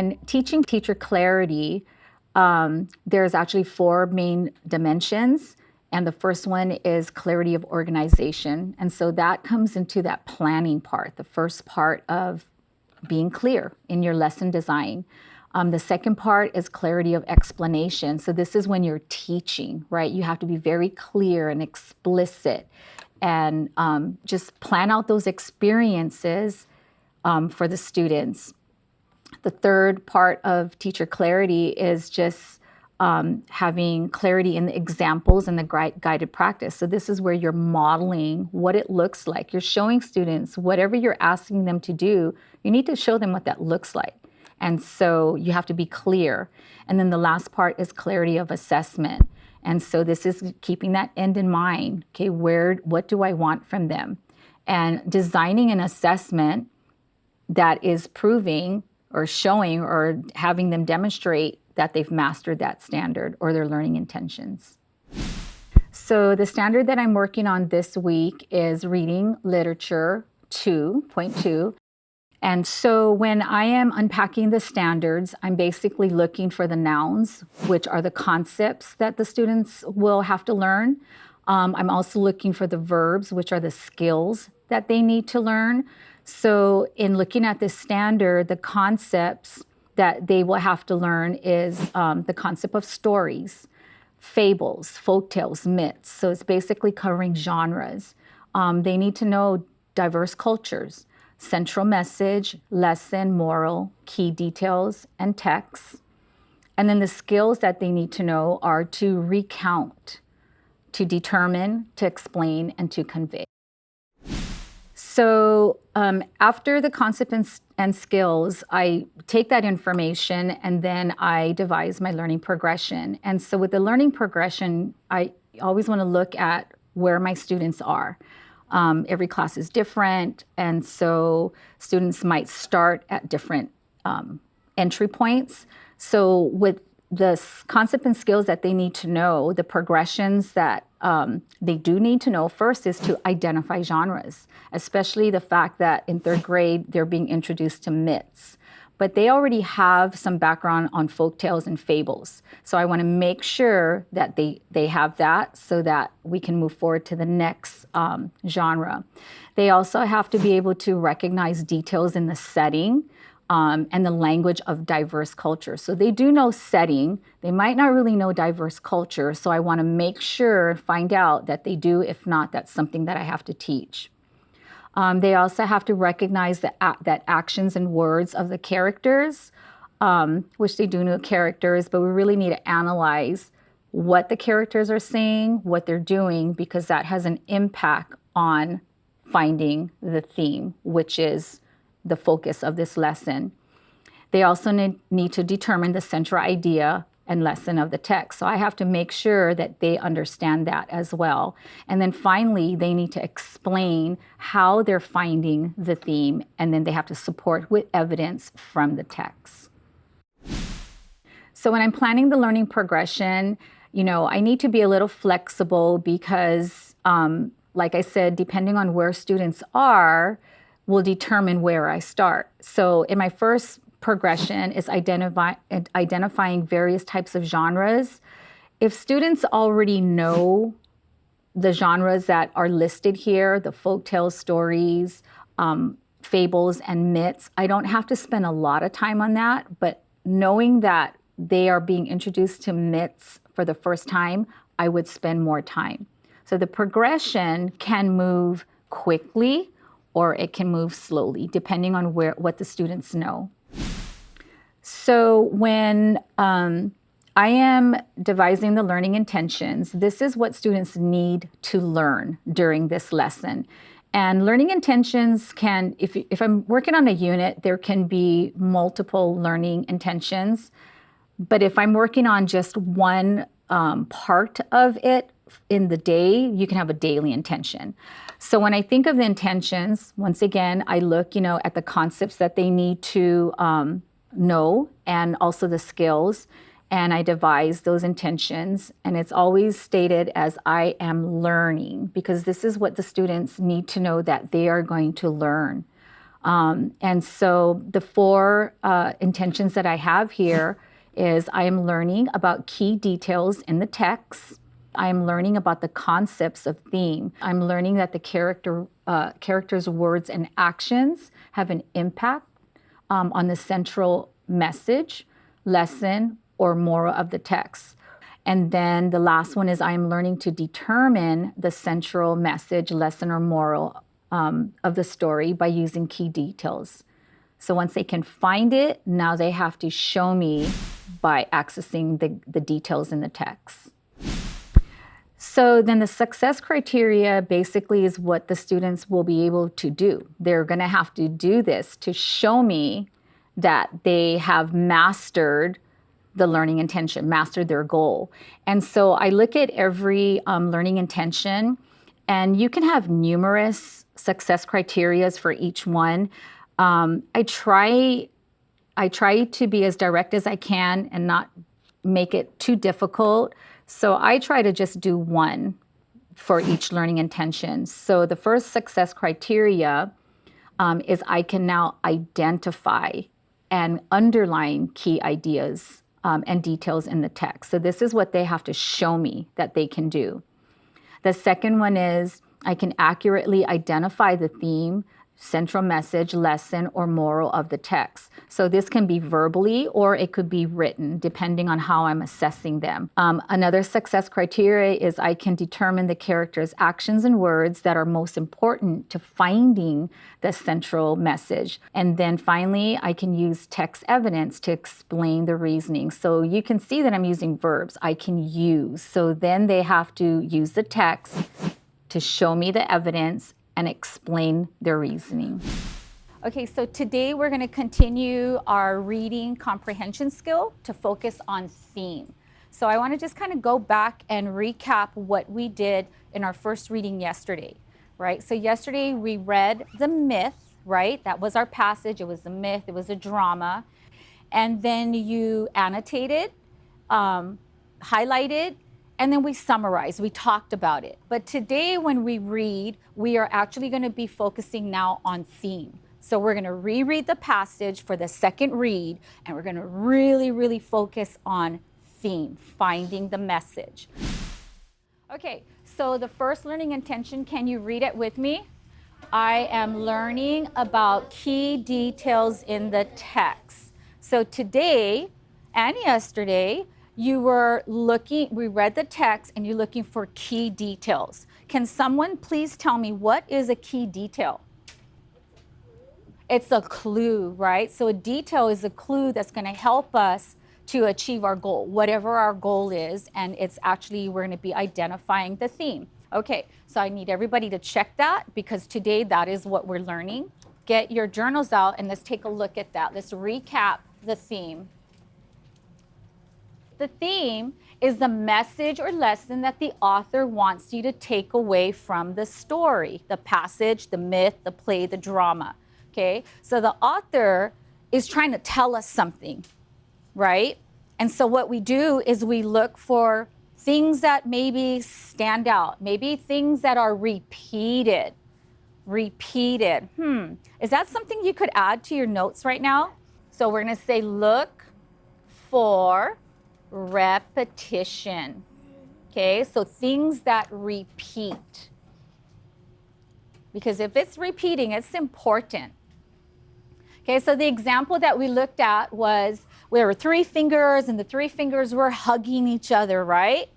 when teaching teacher clarity, there's actually 4 main dimensions. And the first one is clarity of organization. And so that comes into that planning part, the first part of being clear in your lesson design. The second part is clarity of explanation. So this is when you're teaching, right? You have to be very clear and explicit and just plan out those experiences for the students. The third part of teacher clarity is just having clarity in the examples and the guided practice. So this is where you're modeling what it looks like. You're showing students whatever you're asking them to do, you need to show them what that looks like. And so you have to be clear. And then the last part is clarity of assessment. And so this is keeping that end in mind. Okay, what do I want from them? And designing an assessment that is proving or showing or having them demonstrate that they've mastered that standard or their learning intentions. So the standard that I'm working on this week is Reading Literature 2.2. And so when I am unpacking the standards, I'm basically looking for the nouns, which are the concepts that the students will have to learn. I'm also looking for the verbs, which are the skills that they need to learn. So in looking at this standard, the concepts that they will have to learn is the concept of stories, fables, folktales, myths. So it's basically covering genres. They need to know diverse cultures, central message, lesson, moral, key details, and texts. And then the skills that they need to know are to recount, to determine, to explain, and to convey. So after the concepts and skills, I take that information and then I devise my learning progression. And so with the learning progression, I always want to look at where my students are. Every class is different, and so students might start at different entry points. So with the concept and skills that they need to know, the progressions that they do need to know first is to identify genres, especially the fact that in 3rd grade, they're being introduced to myths. But they already have some background on folktales and fables. So I want to make sure that they have that so that we can move forward to the next genre. They also have to be able to recognize details in the setting and the language of diverse cultures. So they do know setting. They might not really know diverse culture. So I want to make sure, find out that they do. If not, that's something that I have to teach. They also have to recognize that actions and words of the characters, which they do know characters, but we really need to analyze what the characters are saying, what they're doing, because that has an impact on finding the theme, which is the focus of this lesson. They also need to determine the central idea and lesson of the text. So I have to make sure that they understand that as well. And then finally, they need to explain how they're finding the theme, and then they have to support with evidence from the text. So when I'm planning the learning progression, I need to be a little flexible because, like I said, depending on where students are, will determine where I start. So in my first progression is identifying various types of genres. If students already know the genres that are listed here, the folktale stories, fables, and myths, I don't have to spend a lot of time on that, but knowing that they are being introduced to myths for the first time, I would spend more time. So the progression can move quickly or it can move slowly, depending on what the students know. So when I am devising the learning intentions, this is what students need to learn during this lesson. And learning intentions can, if I'm working on a unit, there can be multiple learning intentions. But if I'm working on just one part of it in the day, you can have a daily intention. So when I think of the intentions, once again, I look, at the concepts that they need to know and also the skills, and I devise those intentions. And it's always stated as I am learning, because this is what the students need to know that they are going to learn. And so the four intentions that I have here is I am learning about key details in the text. I'm learning about the concepts of theme. I'm learning that the character's words and actions have an impact on the central message, lesson, or moral of the text. And then the last one is I'm learning to determine the central message, lesson, or moral of the story by using key details. So once they can find it, now they have to show me by accessing the details in the text. So then the success criteria basically is what the students will be able to do. They're going to have to do this to show me that they have mastered the learning intention, mastered their goal. And so I look at every learning intention, and you can have numerous success criterias for each one. I try to be as direct as I can and not make it too difficult. So I try to just do one for each learning intention. So the first success criteria is I can now identify and underline key ideas and details in the text. So this is what they have to show me that they can do. The second one is I can accurately identify the theme, central message, lesson, or moral of the text. So this can be verbally or it could be written, depending on how I'm assessing them. Another success criteria is I can determine the character's actions and words that are most important to finding the central message. And then finally, I can use text evidence to explain the reasoning. So you can see that I'm using verbs I can use. So then they have to use the text to show me the evidence and explain their reasoning. Okay, so today we're going to continue our reading comprehension skill to focus on theme. So I want to just kind of go back and recap what we did in our first reading yesterday, right? So yesterday we read the myth, right? That was our passage. It was a myth. It was a drama. And then you annotated, highlighted, and then we summarized, we talked about it. But today when we read, we are actually going to be focusing now on theme. So we're going to reread the passage for the second read, and we're going to really, really focus on theme, finding the message. Okay, so the first learning intention, can you read it with me? I am learning about key details in the text. So today and yesterday, you were looking, we read the text and you're looking for key details. Can someone please tell me what is a key detail? It's a clue, right? So a detail is a clue that's going to help us to achieve our goal, whatever our goal is, and it's actually, we're going to be identifying the theme. Okay, so I need everybody to check that because today that is what we're learning. Get your journals out and let's take a look at that. Let's recap the theme. The theme is the message or lesson that the author wants you to take away from the story, the passage, the myth, the play, the drama. Okay, so the author is trying to tell us something, right? And so what we do is we look for things that maybe stand out, maybe things that are repeated. Is that something you could add to your notes right now? So we're going to say look for repetition. Okay, so things that repeat. Because if it's repeating, it's important. Okay, so the example that we looked at was there were three fingers and the three fingers were hugging each other, right?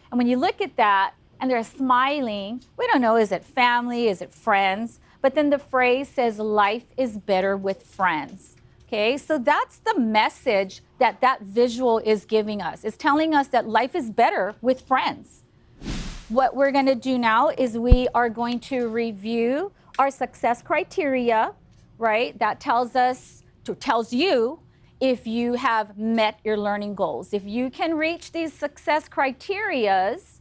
And when you look at that and they're smiling, we don't know, is it family, is it friends? But then the phrase says life is better with friends. Okay, so that's the message that that visual is giving us. It's telling us that life is better with friends. What we're going to do now is we are going to review our success criteria, right? That tells you if you have met your learning goals. If you can reach these success criterias,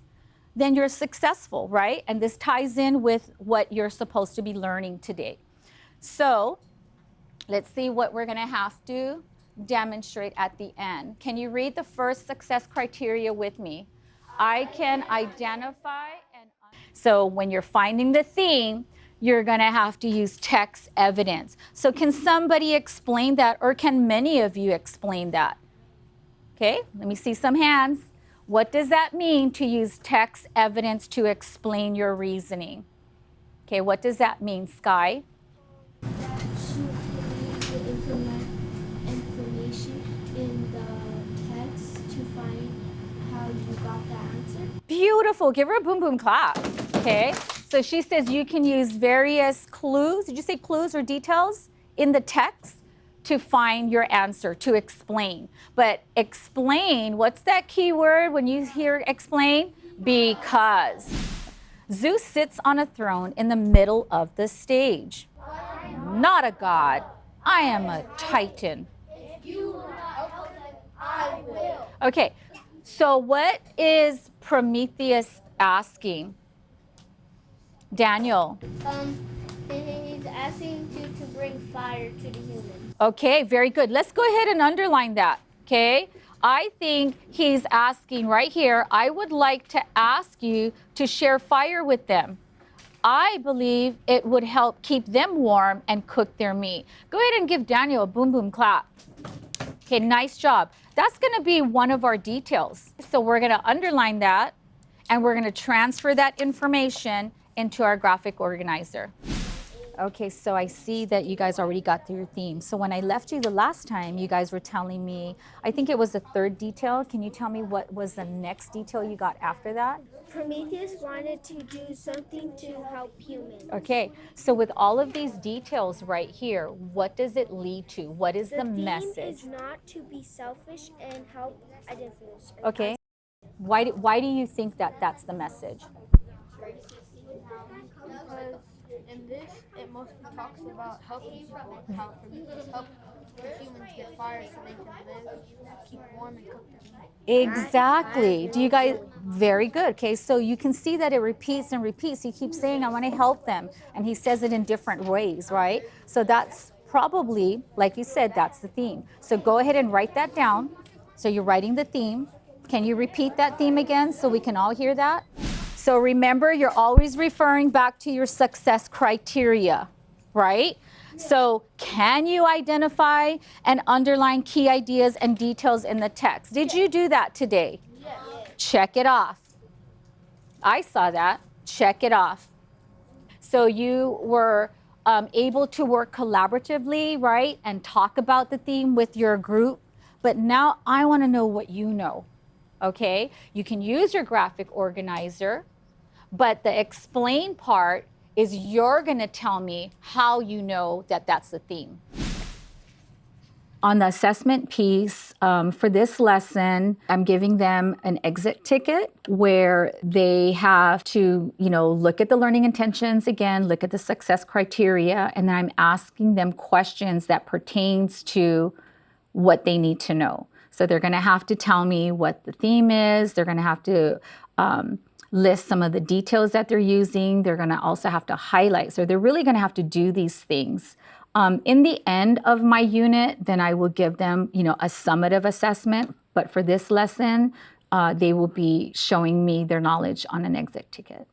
then you're successful, right? And this ties in with what you're supposed to be learning today. So let's see what we're going to have to demonstrate at the end. Can you read the first success criteria with me? I can identify and... So when you're finding the theme, you're going to have to use text evidence. So can somebody explain that, or can many of you explain that? Okay, let me see some hands. What does that mean to use text evidence to explain your reasoning? Okay, what does that mean, Sky? That you can use the information in the text to find how you got the answer. Beautiful. Give her a boom boom clap. Okay, so she says you can use various clues. Did you say clues or details in the text to find your answer, to explain? But explain, what's that key word when you hear explain? Because. Zeus sits on a throne in the middle of the stage. Not a god. I am a titan. Okay, so what is Prometheus asking? Daniel. He's asking you to bring fire to the humans. Okay, very good. Let's go ahead and underline that. Okay, I think he's asking right here, I would like to ask you to share fire with them. I believe it would help keep them warm and cook their meat. Go ahead and give Daniel a boom boom clap. Okay, nice job. That's going to be one of our details. So we're going to underline that, and we're going to transfer that information into our graphic organizer. Okay, so I see that you guys already got through your theme. So when I left you the last time, you guys were telling me, I think it was the third detail. Can you tell me what was the next detail you got after that? Prometheus wanted to do something to help humans. Okay, so with all of these details right here, what does it lead to? What is the message? The theme is not to be selfish and help others. Okay, why do you think that that's the message? Because in this, it mostly talks about helping people, how Prometheus helped the humans get fire so they can live, keep warm, and cook their meat. Exactly. Do you guys, very good. Okay, so you can see that it repeats and repeats. He keeps saying, I want to help them. And he says it in different ways, right? So that's probably, like you said, that's the theme. So go ahead and write that down. So you're writing the theme. Can you repeat that theme again so we can all hear that? So remember, you're always referring back to your success criteria, right? So can you identify and underline key ideas and details in the text? Did you do that today? Yes. Check it off. I saw that. Check it off. So you were able to work collaboratively, right? And talk about the theme with your group. But now I want to know what you know. Okay? You can use your graphic organizer, but the explain part is you're going to tell me how you know that that's the theme. On the assessment piece, for this lesson, I'm giving them an exit ticket where they have to, look at the learning intentions again, look at the success criteria, and then I'm asking them questions that pertains to what they need to know. So they're going to have to tell me what the theme is. They're going to have to list some of the details that they're using. They're going to also have to highlight. So they're really going to have to do these things. In the end of my unit, then I will give them, a summative assessment. But for this lesson, they will be showing me their knowledge on an exit ticket.